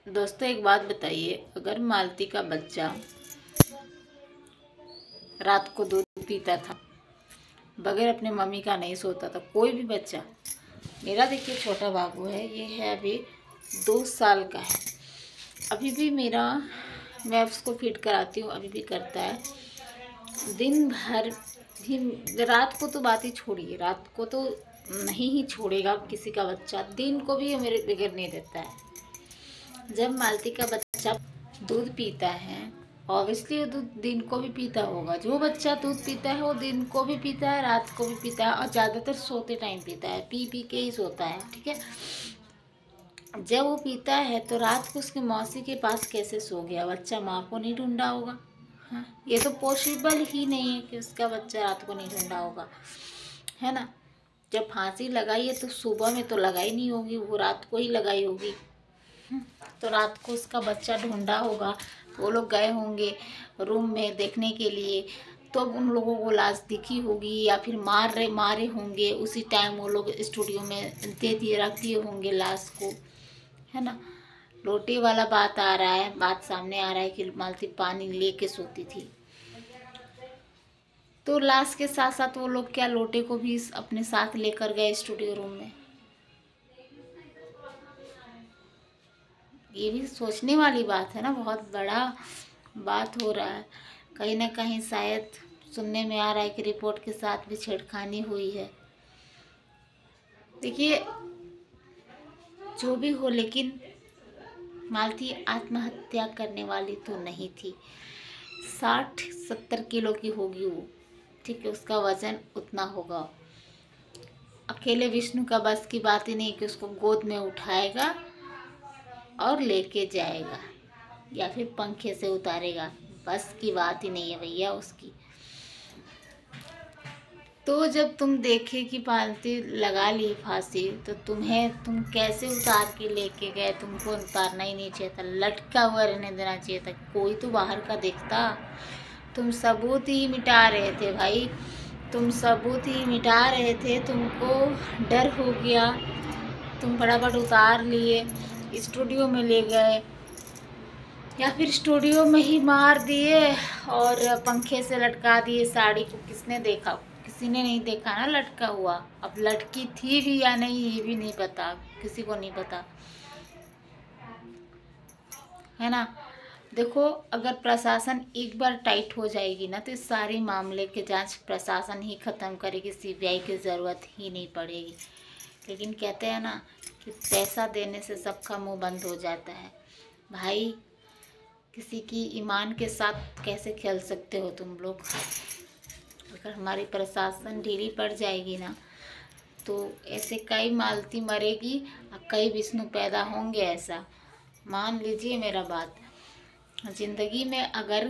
दोस्तों एक बात बताइए, अगर मालती का बच्चा रात को दूध पीता था, बगैर अपने मम्मी का नहीं सोता था, कोई भी बच्चा, मेरा देखिए छोटा बाबू है, ये है अभी 2 साल का है, अभी भी मैं उसको फीड कराती हूँ, अभी भी करता है। दिन भर भी, रात को तो बात ही छोड़िए, रात को तो नहीं ही छोड़ेगा किसी का बच्चा, दिन को भी ये मेरे बगैर नहीं देता है। जब मालती का बच्चा दूध पीता है, ऑब्वियसली वो दूध दिन को भी पीता होगा। जो बच्चा दूध पीता है वो दिन को भी पीता है, रात को भी पीता है, और ज़्यादातर सोते टाइम पीता है, पी पी के ही सोता है, ठीक है। जब वो पीता है तो रात को उसकी मौसी के पास कैसे सो गया? बच्चा माँ को नहीं ढूंढा होगा। हाँ, ये तो पॉसिबल ही नहीं है कि उसका बच्चा रात को नहीं ढूंढा होगा, है ना। जब फांसी लगाई है तो सुबह में तो लगाई नहीं होगी, वो रात को ही लगाई होगी। तो रात को उसका बच्चा ढूंढा होगा, वो लोग गए होंगे रूम में देखने के लिए, तो उन लोगों को लाश दिखी होगी, या फिर मारे होंगे, उसी टाइम वो लोग स्टूडियो में दे दिए, रख दिए होंगे लाश को, है ना। लोटे वाला बात सामने आ रहा है कि मालती पानी लेके सोती थी, तो लाश के साथ साथ वो लोग क्या लोटे को भी अपने साथ लेकर गए स्टूडियो रूम में? ये भी सोचने वाली बात है ना, बहुत बड़ा बात हो रहा है। कहीं ना कहीं शायद सुनने में आ रहा है कि रिपोर्ट के साथ भी छेड़खानी हुई है। देखिए जो भी हो, लेकिन मालती आत्महत्या करने वाली तो नहीं थी। 60-70 किलो की होगी वो, ठीक है, उसका वजन उतना होगा। अकेले विष्णु का बस की बात ही नहीं कि उसको गोद में उठाएगा और लेके जाएगा या फिर पंखे से उतारेगा, बस की बात ही नहीं है भैया उसकी। तो जब तुम देखे कि मालती लगा ली फांसी, तो तुम कैसे उतार के लेके गए? तुमको उतारना ही नहीं चाहिए था, लटका हुआ रहने देना चाहिए था, कोई तो बाहर का देखता। तुम सबूत ही मिटा रहे थे भाई, तुम सबूत ही मिटा रहे थे, तुमको डर हो गया, तुम फटाफट उतार लिए, स्टूडियो में ले गए, या फिर स्टूडियो में ही मार दिए और पंखे से लटका दिए। साड़ी को किसने देखा? किसी ने नहीं देखा ना लटका हुआ। अब लटकी थी भी या नहीं ये भी नहीं पता, किसी को नहीं पता, है ना। देखो, अगर प्रशासन एक बार टाइट हो जाएगी ना, तो इस सारे मामले के जांच प्रशासन ही ख़त्म करेगी, सीबीआई की ज़रूरत ही नहीं पड़ेगी। लेकिन कहते हैं ना कि पैसा देने से सबका मुंह बंद हो जाता है। भाई, किसी की ईमान के साथ कैसे खेल सकते हो तुम लोग? अगर हमारी प्रशासन ढीली पड़ जाएगी ना, तो ऐसे कई मालती मरेगी और कई विष्णु पैदा होंगे। ऐसा मान लीजिए मेरा बात। ज़िंदगी में अगर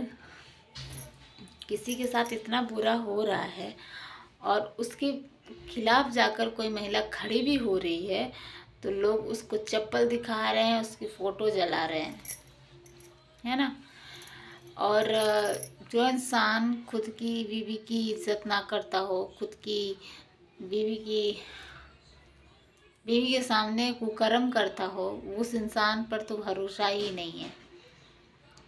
किसी के साथ इतना बुरा हो रहा है और उसके खिलाफ जाकर कोई महिला खड़ी भी हो रही है, तो लोग उसको चप्पल दिखा रहे हैं, उसकी फ़ोटो जला रहे हैं, है ना। और जो इंसान खुद की बीवी की इज्जत ना करता हो, खुद की बीवी के सामने कुकर्म करता हो, उस इंसान पर तो भरोसा ही नहीं है।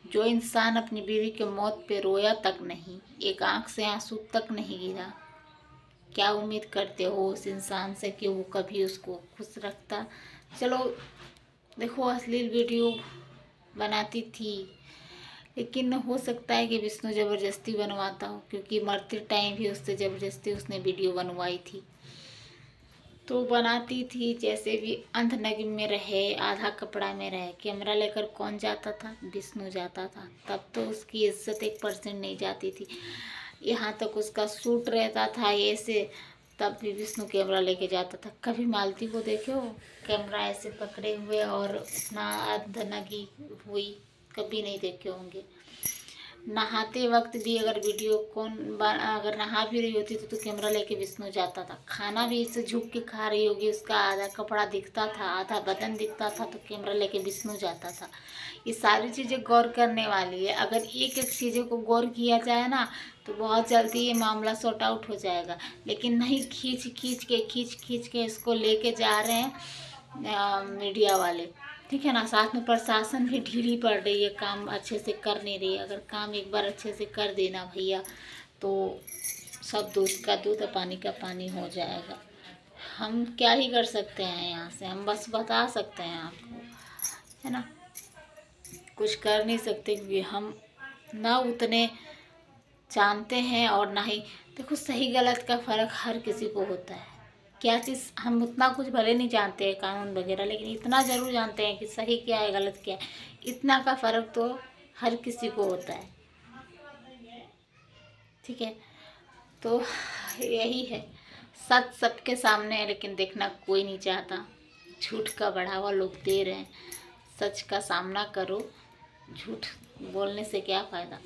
जो इंसान अपनी बीवी के मौत पे रोया तक नहीं, एक आंख से आंसू तक नहीं गिरा, क्या उम्मीद करते हो उस इंसान से कि वो कभी उसको खुश रखता? चलो देखो, अश्लील वीडियो बनाती थी, लेकिन हो सकता है कि विष्णु ज़बरदस्ती बनवाता हो, क्योंकि मरते टाइम भी उससे ज़बरदस्ती उसने वीडियो बनवाई थी। तो बनाती थी, जैसे भी अंधनग्न में रहे, आधा कपड़ा में रहे, कैमरा लेकर कौन जाता था? विष्णु जाता था। तब तो उसकी इज्जत 1% नहीं जाती थी, यहाँ तक उसका सूट रहता था ऐसे, तब भी विष्णु कैमरा लेके जाता था। कभी मालती को देखे हो कैमरा ऐसे पकड़े हुए और इतना अंधनग्न हुई? कभी नहीं देखे होंगे। नहाते वक्त भी अगर अगर नहा भी रही होती तो कैमरा लेके विष्णु जाता था। खाना भी इसे झुक के खा रही होगी, उसका आधा कपड़ा दिखता था, आधा बदन दिखता था, तो कैमरा लेके विष्णु जाता था। ये सारी चीज़ें गौर करने वाली है। अगर एक एक चीज़ों को गौर किया जाए ना, तो बहुत जल्दी ये मामला सॉर्ट आउट हो जाएगा। लेकिन नहीं, खींच खींच के इसको लेके जा रहे हैं मीडिया वाले। ठीक है ना। साथ में प्रशासन भी ढीली पड़ रही है, काम अच्छे से कर नहीं रही है। अगर काम एक बार अच्छे से कर देना भैया तो सब दूध का दूध और पानी का पानी हो जाएगा। हम क्या ही कर सकते हैं यहाँ से, हम बस बता सकते हैं आपको, है ना। कुछ कर नहीं सकते क्योंकि हम ना उतने जानते हैं और ना ही, देखो सही गलत का फ़र्क हर किसी को होता है। क्या चीज़ हम उतना कुछ भले नहीं जानते हैं कानून वगैरह, लेकिन इतना ज़रूर जानते हैं कि सही क्या है गलत क्या है। इतना का फ़र्क तो हर किसी को होता है, ठीक है। तो यही है, सच सबके सामने है लेकिन देखना कोई नहीं चाहता। झूठ का बढ़ावा लोग दे रहे हैं। सच का सामना करो, झूठ बोलने से क्या फ़ायदा।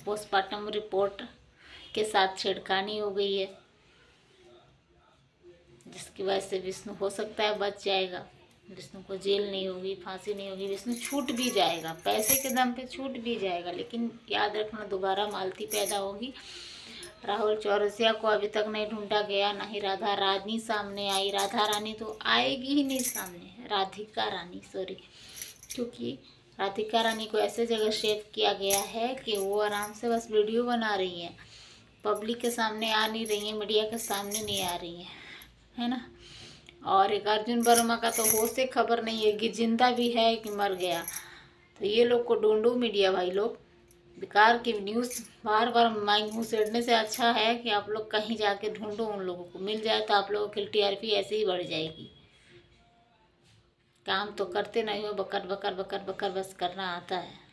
पोस्टमार्टम रिपोर्ट के साथ छेड़खानी हो गई है, जिसकी वजह से विष्णु हो सकता है बच जाएगा। विष्णु को जेल नहीं होगी, फांसी नहीं होगी, विष्णु छूट भी जाएगा, पैसे के दम पे छूट भी जाएगा। लेकिन याद रखना दोबारा मालती पैदा होगी। राहुल चौरसिया को अभी तक नहीं ढूंढा गया, ना ही राधा रानी सामने आई। राधा रानी तो आएगी ही नहीं सामने, राधिका रानी सॉरी, क्योंकि राधिका रानी को ऐसे जगह शेव किया गया है कि वो आराम से बस वीडियो बना रही हैं, पब्लिक के सामने आ नहीं रही हैं, मीडिया के सामने नहीं आ रही हैं, है ना। और एक अर्जुन वर्मा का तो होश से खबर नहीं है कि जिंदा भी है कि मर गया। तो ये लोग को ढूंढो मीडिया भाई लोग, बेकार की न्यूज़ बार बार माइक मुँह सेड़ने से अच्छा है कि आप लोग कहीं जाके ढूंढो, उन लोगों को मिल जाए तो आप लोगों की टीआरपी ऐसे ही बढ़ जाएगी। काम तो करते नहीं हो, बकर बकर बकर बकर बस करना आता है।